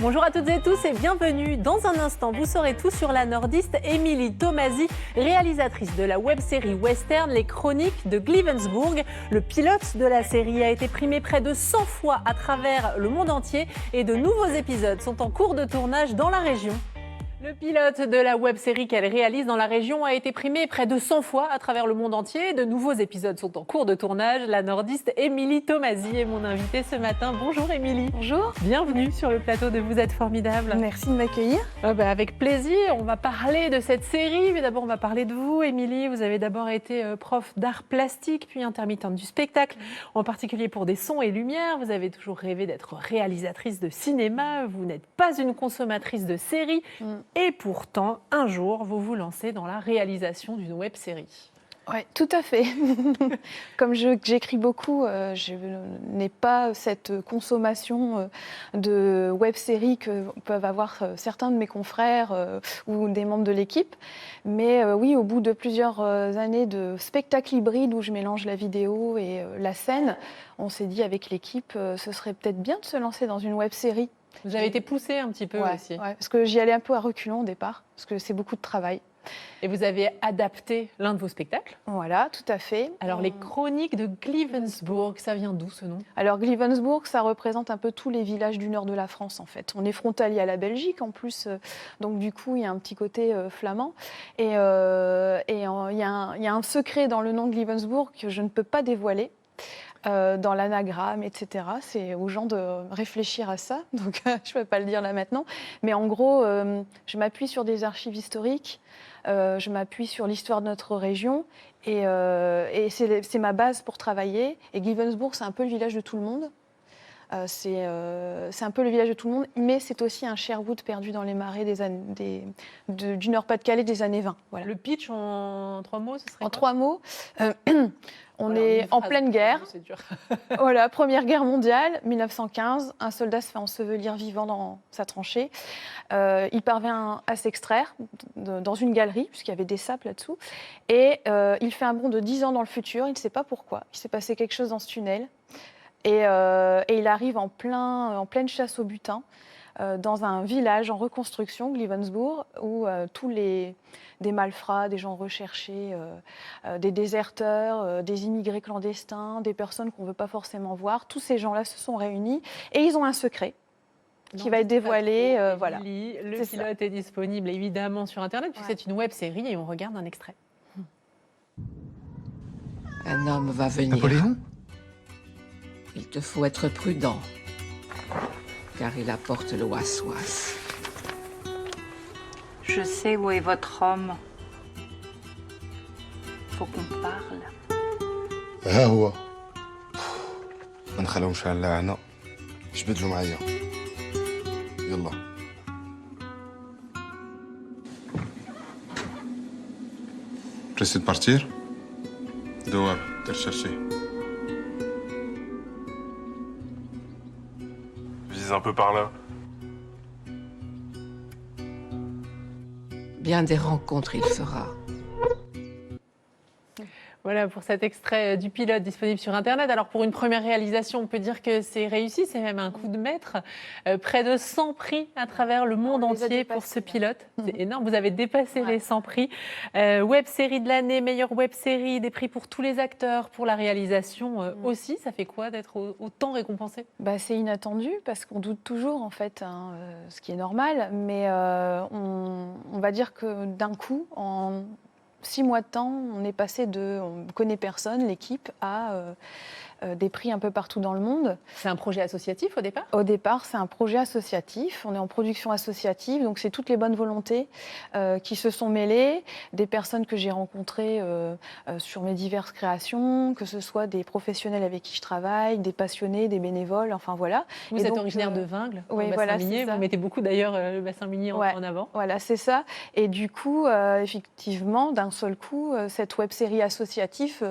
Bonjour à toutes et tous et bienvenue. Dans un instant, vous saurez tout sur la nordiste Émilie Tomasi, réalisatrice de la web-série western Les Chroniques de Gleavensburg. Le pilote de la série a été primé près de 100 fois à travers le monde entier et de nouveaux épisodes sont en cours de tournage dans la région. Le pilote de la web-série qu'elle réalise dans la région a été primé près de 100 fois à travers le monde entier. De nouveaux épisodes sont en cours de tournage. La nordiste Émilie Tomasi est mon invitée ce matin. Bonjour Émilie. Bonjour. Bienvenue sur le plateau de Vous êtes formidable. Merci de m'accueillir. Avec plaisir. On va parler de cette série, mais d'abord on va parler de vous, Émilie. Vous avez d'abord été prof d'art plastique, puis intermittente du spectacle, en particulier pour des sons et lumières. Vous avez toujours rêvé d'être réalisatrice de cinéma. Vous n'êtes pas une consommatrice de séries. Et pourtant, un jour, vous vous lancez dans la réalisation d'une web-série. Oui, tout à fait. Comme j'écris beaucoup, je n'ai pas cette consommation de web-séries que peuvent avoir certains de mes confrères ou des membres de l'équipe. Mais oui, au bout de plusieurs années de spectacle hybride où je mélange la vidéo et la scène, on s'est dit avec l'équipe, ce serait peut-être bien de se lancer dans une web-série. Vous avez été poussée un petit peu aussi. Ouais, parce que j'y allais un peu à reculons au départ, parce que c'est beaucoup de travail. Et vous avez adapté l'un de vos spectacles. Voilà, tout à fait. Alors, les Chroniques de Gleavensburg, ça vient d'où ce nom ? Alors, Gleavensburg, ça représente un peu tous les villages du nord de la France, en fait. On est frontalier à la Belgique, en plus. Donc, du coup, il y a un petit côté flamand. Et il y a un secret dans le nom de Gleavensburg que je ne peux pas dévoiler. Dans l'anagramme, etc. C'est aux gens de réfléchir à ça, donc je ne peux pas le dire là maintenant. Mais en gros, je m'appuie sur des archives historiques, je m'appuie sur l'histoire de notre région, et c'est ma base pour travailler. Et Gleavensburg, c'est un peu le village de tout le monde. C'est un peu le village de tout le monde, mais c'est aussi un Sherwood perdu dans les marais du Nord-Pas-de-Calais des années 20. Voilà. Le pitch en 3 mots, ce serait En quoi ? 3 mots, on est en pleine guerre. C'est dur. Voilà, Première Guerre mondiale, 1915. Un soldat se fait ensevelir vivant dans sa tranchée. Il parvient à s'extraire dans une galerie, puisqu'il y avait des sapes là-dessous. Et il fait un bond de 10 ans dans le futur. Il ne sait pas pourquoi. Il s'est passé quelque chose dans ce tunnel. Et il arrive en pleine chasse au butin, dans un village en reconstruction, Gleavensburg, où tous des malfrats, des gens recherchés, des déserteurs, des immigrés clandestins, des personnes qu'on ne veut pas forcément voir, tous ces gens-là se sont réunis et ils ont un secret qui va être dévoilé. Voilà. Le pilote est disponible évidemment sur Internet, puisque c'est une web-série et on regarde un extrait. Un homme va venir. Napoléon ? Il te faut être prudent, car il apporte le was-was. Je sais où est votre homme. Faut qu'on parle. ها هو ما نخليهمش على هنا جبدوا معايا يلا Pressé de partir Douab, t'es recherché. Vise un peu par là. Bien des rencontres il fera. Voilà pour cet extrait du pilote disponible sur Internet. Alors pour une première réalisation, on peut dire que c'est réussi, c'est même un coup de maître. Près de 100 prix à travers le monde entier pour ce pilote. C'est énorme, vous avez dépassé les 100 prix. Web-série de l'année, meilleure web-série, des prix pour tous les acteurs, pour la réalisation aussi. Ça fait quoi d'être autant récompensé ? C'est inattendu parce qu'on doute toujours en fait, ce qui est normal. Mais on va dire que d'un coup, en 6 mois de temps, on est passé on ne connaît personne, l'équipe, à des prix un peu partout dans le monde. C'est un projet associatif au départ ? Au départ, c'est un projet associatif. On est en production associative, donc c'est toutes les bonnes volontés qui se sont mêlées, des personnes que j'ai rencontrées sur mes diverses créations, que ce soit des professionnels avec qui je travaille, des passionnés, des bénévoles, enfin voilà. Vous êtes originaire de Vingles, oui, bassin voilà, minier. Vous mettez beaucoup d'ailleurs le bassin minier en avant. Voilà, c'est ça. Et du coup, effectivement, d'un d'un seul coup, cette web-série associative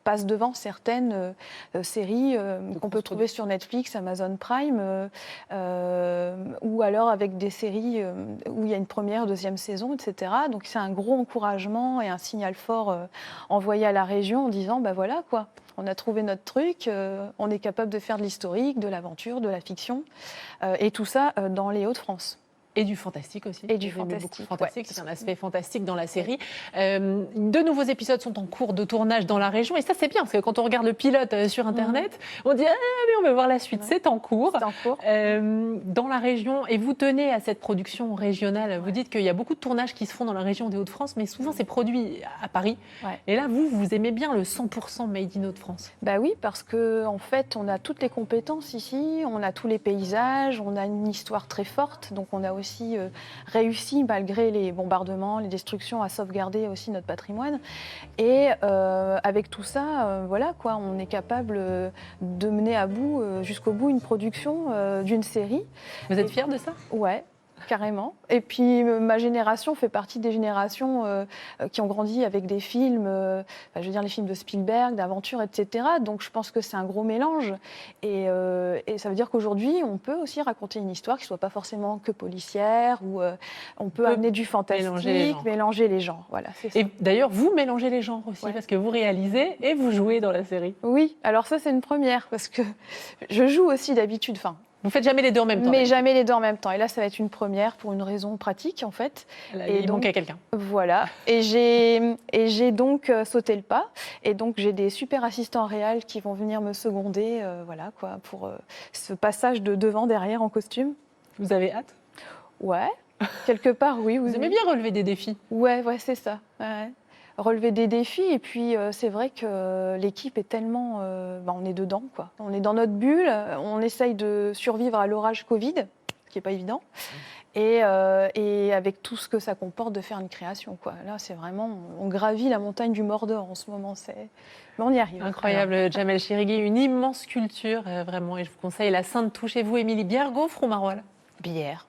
passe devant certaines séries qu'on peut trouver sur Netflix, Amazon Prime, ou alors avec des séries où il y a une première, deuxième saison, etc. Donc c'est un gros encouragement et un signal fort envoyé à la région en disant, ben voilà quoi, on a trouvé notre truc, on est capable de faire de l'historique, de l'aventure, de la fiction, et tout ça dans les Hauts-de-France. Et du fantastique aussi. Et du J'aimais fantastique, beaucoup le fantastique, ouais. c'est un aspect fantastique dans la série. De nouveaux épisodes sont en cours de tournage dans la région. Et ça, c'est bien, parce que quand on regarde le pilote sur Internet, on dit « Ah, mais on veut voir la suite ». C'est en cours. C'est en cours. Dans la région, et vous tenez à cette production régionale. Vous dites qu'il y a beaucoup de tournages qui se font dans la région des Hauts-de-France, mais souvent, c'est produit à Paris. Ouais. Et là, vous aimez bien le 100% Made in Hauts-de-France. Bah oui, parce qu'en fait, on a toutes les compétences ici, on a tous les paysages, on a une histoire très forte, donc on a aussi réussi, malgré les bombardements, les destructions, à sauvegarder aussi notre patrimoine. Et avec tout ça, voilà quoi, on est capable de mener à bout, jusqu'au bout, une production d'une série. Vous êtes fiers de ça ? Ouais. Carrément. Et puis ma génération fait partie des générations qui ont grandi avec des films, je veux dire les films de Spielberg, d'aventure, etc. Donc je pense que c'est un gros mélange. Et ça veut dire qu'aujourd'hui, on peut aussi raconter une histoire qui ne soit pas forcément que policière, ou on peut amener du fantastique, mélanger les genres. Voilà, c'est ça. Et d'ailleurs, vous mélangez les genres aussi, Ouais. parce que vous réalisez et vous jouez dans la série. Oui, alors ça c'est une première, parce que je joue aussi d'habitude, Vous faites jamais les deux en même temps. mais jamais les deux en même temps. Et là, ça va être une première pour une raison pratique, en fait. Il manque à quelqu'un. Voilà. Et j'ai donc sauté le pas. Et donc, j'ai des super assistants réels qui vont venir me seconder, voilà, quoi, pour ce passage de devant, derrière, en costume. Vous avez hâte ? Ouais. Quelque part, oui. Vous aimez bien relever des défis ? Ouais, c'est ça. Ouais. Relever des défis, et puis c'est vrai que l'équipe est tellement... on est dedans, quoi. On est dans notre bulle, on essaye de survivre à l'orage Covid, ce qui n'est pas évident, et avec tout ce que ça comporte de faire une création, quoi. Là, c'est vraiment... On gravit la montagne du Mordor en ce moment, mais on y arrive. Incroyable, Jamel Chérigui, une immense culture, vraiment, et je vous conseille la Sainte Touche. Et vous, Émilie, bière, gaufre ou maroilles ? Bière.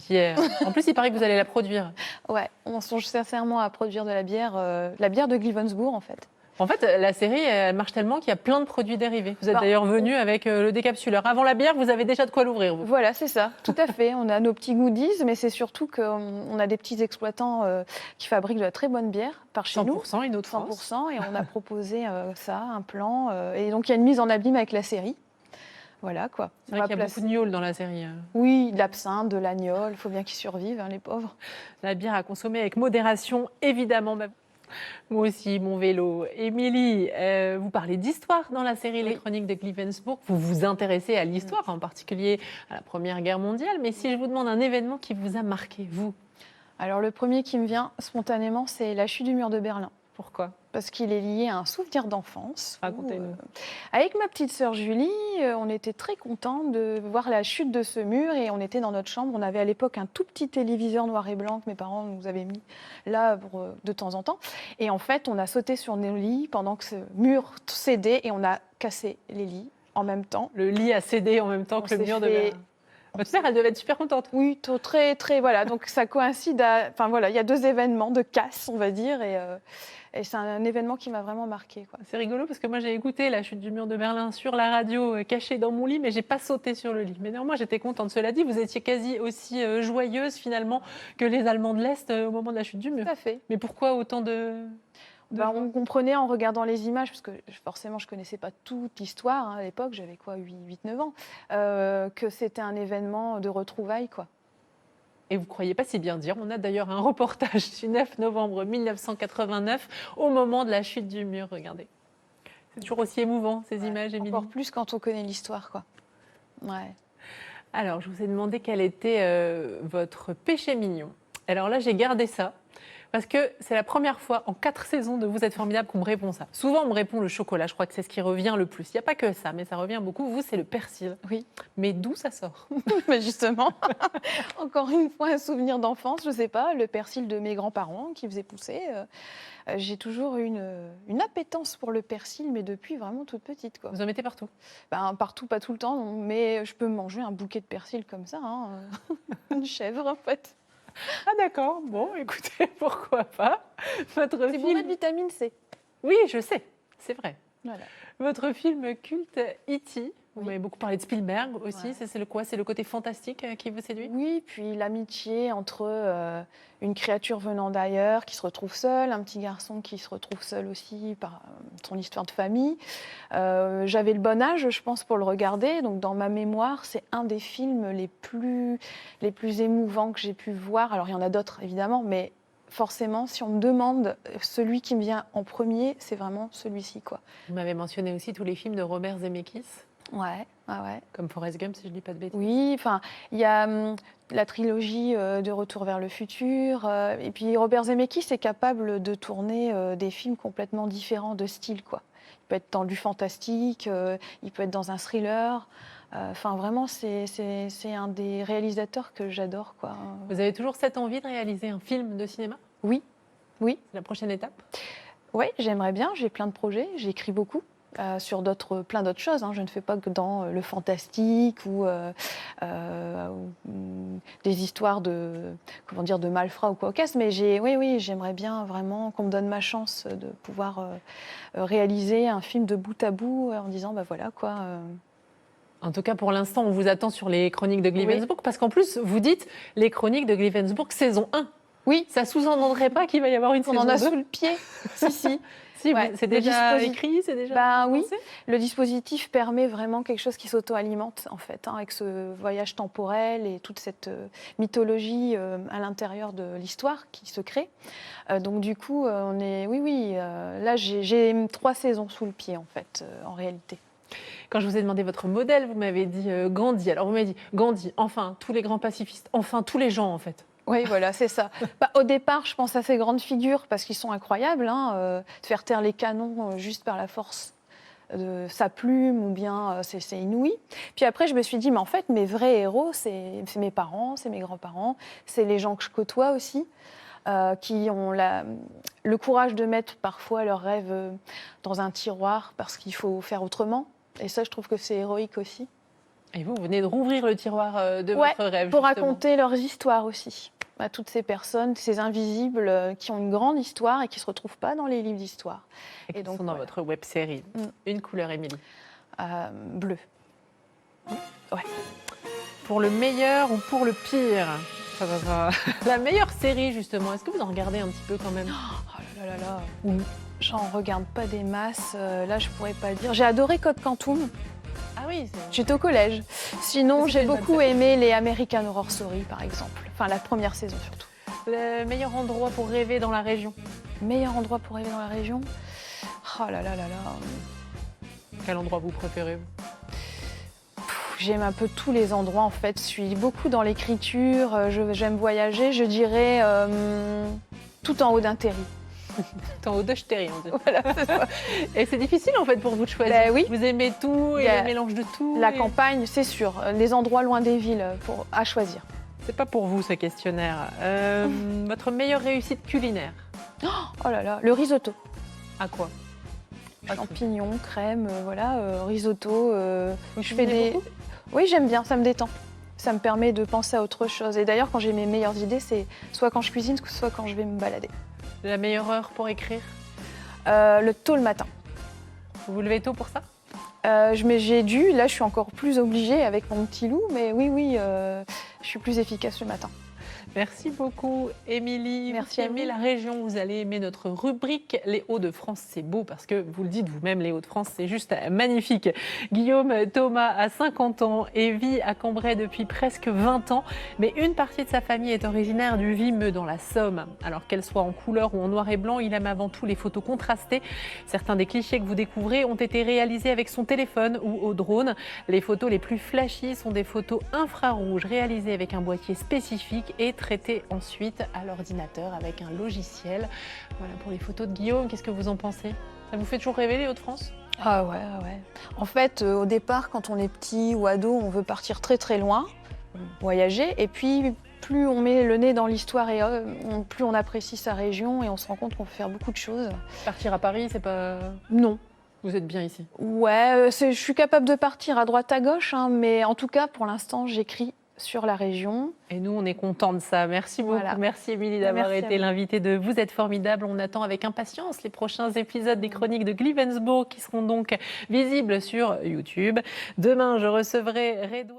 Bière. En plus, il paraît que vous allez la produire. Ouais, on songe sincèrement à produire de la bière de Glivensburg, en fait. En fait, la série elle marche tellement qu'il y a plein de produits dérivés. Vous êtes d'ailleurs venu avec le décapsuleur. Avant la bière, vous avez déjà de quoi l'ouvrir, vous. Voilà, c'est ça, tout à fait. On a nos petits goodies, mais c'est surtout qu'on a des petits exploitants qui fabriquent de la très bonne bière par chez nous. 100% une autre 100%, et on a proposé ça, un plan. Et donc, il y a une mise en abîme avec la série. Voilà, quoi. C'est vrai qu'il y a beaucoup de gnôle dans la série. Oui, de l'absinthe, de l'agnole, il faut bien qu'ils survivent, les pauvres. La bière à consommer avec modération, évidemment. Moi aussi, mon vélo. Émilie, vous parlez d'histoire dans la série Les Chroniques de Glivensburg. Vous vous intéressez à l'histoire, en particulier à la Première Guerre mondiale. Mais si je vous demande un événement qui vous a marqué, vous ? Alors, le premier qui me vient spontanément, c'est la chute du mur de Berlin. Pourquoi ? Parce qu'il est lié à un souvenir d'enfance. Racontez-nous. Avec ma petite sœur Julie, on était très contents de voir la chute de ce mur, et on était dans notre chambre. On avait à l'époque un tout petit téléviseur noir et blanc que mes parents nous avaient mis là de temps en temps. Et en fait, on a sauté sur nos lits pendant que ce mur cédait, et on a cassé les lits en même temps. Le lit a cédé en même temps que le mur de Berlin. Votre mère, elle devait être super contente. Oui, très, très, voilà. Donc ça coïncide enfin voilà, il y a deux événements de casse, on va dire, et c'est un événement qui m'a vraiment marqué, quoi. C'est rigolo parce que moi, j'ai écouté la chute du mur de Berlin sur la radio, cachée dans mon lit, mais j'ai pas sauté sur le lit. Mais néanmoins, j'étais contente. Cela dit, vous étiez quasi aussi joyeuse, finalement, que les Allemands de l'Est au moment de la chute du mur. Tout à fait. Mais pourquoi autant de... On comprenait en regardant les images, parce que forcément je ne connaissais pas toute l'histoire à l'époque, j'avais 8-9 ans, que c'était un événement de retrouvailles, quoi. Et vous ne croyez pas si bien dire. On a d'ailleurs un reportage du 9 novembre 1989, au moment de la chute du mur. Regardez. C'est toujours aussi émouvant, ces images, Émilie. Encore plus quand on connaît l'histoire, quoi. Ouais. Alors, je vous ai demandé quel était votre péché mignon. Alors là, j'ai gardé ça. Parce que c'est la première fois en 4 saisons de Vous êtes formidable qu'on me répond ça. Souvent, on me répond le chocolat. Je crois que c'est ce qui revient le plus. Il n'y a pas que ça, mais ça revient beaucoup. Vous, c'est le persil. Oui. Mais d'où ça sort ? Mais justement, encore une fois, un souvenir d'enfance, je ne sais pas, le persil de mes grands-parents qui faisaient pousser. J'ai toujours eu une appétence pour le persil, mais depuis vraiment toute petite, quoi. Vous en mettez partout ? Partout, pas tout le temps, non, mais je peux manger un bouquet de persil comme ça, une chèvre, en fait. Ah d'accord, bon, écoutez, pourquoi pas. Votre C'est bourré de film... vitamine C. Oui, je sais, c'est vrai. Voilà. Votre film culte E.T., vous Oui. m'avez beaucoup parlé de Spielberg aussi, Ouais. c'est le quoi? C'est le côté fantastique qui vous séduit? Oui, puis l'amitié entre une créature venant d'ailleurs qui se retrouve seule, un petit garçon qui se retrouve seul aussi par son histoire de famille. J'avais le bon âge, je pense, pour le regarder. Donc, dans ma mémoire, c'est un des films les plus émouvants que j'ai pu voir. Alors, il y en a d'autres, évidemment, mais forcément, si on me demande celui qui me vient en premier, c'est vraiment celui-ci, quoi. Vous m'avez mentionné aussi tous les films de Robert Zemeckis, Ouais, ouais. comme Forrest Gump, si je ne dis pas de bêtises. Oui, enfin, il y a la trilogie de Retour vers le futur. Et puis Robert Zemeckis est capable de tourner des films complètement différents de style, quoi. Il peut être dans du fantastique, il peut être dans un thriller. Enfin, vraiment, c'est un des réalisateurs que j'adore, quoi. Vous avez toujours cette envie de réaliser un film de cinéma? Oui, C'est la prochaine étape? oui, j'aimerais bien. J'ai plein de projets. J'écris beaucoup. Sur plein d'autres choses. Je ne fais pas que dans le fantastique ou des histoires de malfrats ou quoi au casse, mais oui, j'aimerais bien vraiment qu'on me donne ma chance de pouvoir réaliser un film de bout à bout en disant, voilà quoi. En tout cas, pour l'instant, on vous attend sur les Chroniques de Glivensburg, parce qu'en plus, vous dites les Chroniques de Glivensburg saison 1. Oui, Ça sous-entendrait pas qu'il va y avoir une on saison en a 2? sous le pied. Si. Si, Ouais, c'est le déjà dispositif- écrit, c'est déjà Oui, pensé? le dispositif permet vraiment quelque chose qui s'auto-alimente en fait, avec ce voyage temporel et toute cette mythologie à l'intérieur de l'histoire qui se crée. Donc du coup, là j'ai 3 saisons sous le pied en fait, en réalité. Quand je vous ai demandé votre modèle, vous m'avez dit Gandhi. Alors vous m'avez dit Gandhi, enfin tous les grands pacifistes, enfin tous les gens en fait. Oui, voilà, c'est ça. Au départ, je pense à ces grandes figures parce qu'ils sont incroyables. Faire taire les canons juste par la force de sa plume ou bien c'est inouï. Puis après, je me suis dit, mais en fait, mes vrais héros, c'est mes parents, c'est mes grands-parents, c'est les gens que je côtoie aussi, qui ont le courage de mettre parfois leurs rêves dans un tiroir parce qu'il faut faire autrement. Et ça, je trouve que c'est héroïque aussi. Et vous venez de rouvrir le tiroir de Ouais, votre rêve. pour justement. raconter leurs histoires aussi. À toutes ces personnes, ces invisibles qui ont une grande histoire et qui ne se retrouvent pas dans les livres d'histoire. Et qui donc, sont dans voilà. votre web série. Mm. Une couleur, Émilie. Bleu. Pour le meilleur ou pour le pire? La meilleure série, justement, est-ce que vous en regardez un petit peu quand même? Oh là là là. Oui. J'en regarde pas des masses. Là, je pourrais pas dire. J'ai adoré Code Quantum. Ah oui, c'est... J'étais au collège. Sinon, C'était j'ai une bonne beaucoup série. aimé les American Horror Story, par exemple. Enfin, la première saison surtout. Le meilleur endroit pour rêver dans la région? Meilleur endroit pour rêver dans la région? Oh là là là là. Quel endroit vous préférez? J'aime un peu tous les endroits en fait. Je suis beaucoup dans l'écriture. J'aime voyager. Je dirais tout en haut d'un terri. Tout en haut de Ch'téry, on dit. Voilà, c'est ça. Et c'est difficile en fait pour vous de choisir. Ben oui. Vous aimez tout et Il y a le mélange de tout. La et- campagne, c'est sûr. Les endroits loin des villes à choisir. C'est pas pour vous ce questionnaire. Votre meilleure réussite culinaire? Oh là là, le risotto. À quoi? Champignons, crème, risotto. Vous Je fais cuisinez des. beaucoup? Oui, j'aime bien, ça me détend. Ça me permet de penser à autre chose. Et d'ailleurs, quand j'ai mes meilleures idées, c'est soit quand je cuisine, soit quand je vais me balader. La meilleure heure pour écrire? Tôt le matin. Vous vous levez tôt pour ça? Mais j'ai dû, là je suis encore plus obligée avec mon petit loup, mais oui, je suis plus efficace le matin. Merci beaucoup, Émilie. Merci Vous à qui aimez vous. la région, vous allez aimer notre rubrique Les Hauts-de-France. C'est beau parce que vous le dites vous-même, les Hauts-de-France, c'est juste magnifique. Guillaume Thomas a 50 ans et vit à Cambrai depuis presque 20 ans. Mais une partie de sa famille est originaire du Vimeux dans la Somme. Alors qu'elle soit en couleur ou en noir et blanc, il aime avant tout les photos contrastées. Certains des clichés que vous découvrez ont été réalisés avec son téléphone ou au drone. Les photos les plus flashy sont des photos infrarouges réalisées avec un boîtier spécifique et traitées ensuite à l'ordinateur avec un logiciel. Voilà pour les photos de Guillaume. Qu'est-ce que vous en pensez? Ça vous fait toujours rêver les Hauts-de-France? Ah ouais. En fait, au départ, quand on est petit ou ado, on veut partir très très loin, voyager, et puis plus on met le nez dans l'histoire et plus on apprécie sa région et on se rend compte qu'on peut faire beaucoup de choses. Partir à Paris, c'est pas... Non. Vous êtes bien ici? Ouais, je suis capable de partir à droite à gauche, mais en tout cas, pour l'instant, j'écris sur la région. Et nous, on est contents de ça. Merci beaucoup. Voilà. Merci Émilie d'avoir Merci à été vous. l'invitée de Vous êtes formidable. On attend avec impatience les prochains épisodes des Chroniques de Glivensburg qui seront donc visibles sur YouTube. Demain, je recevrai Redouane.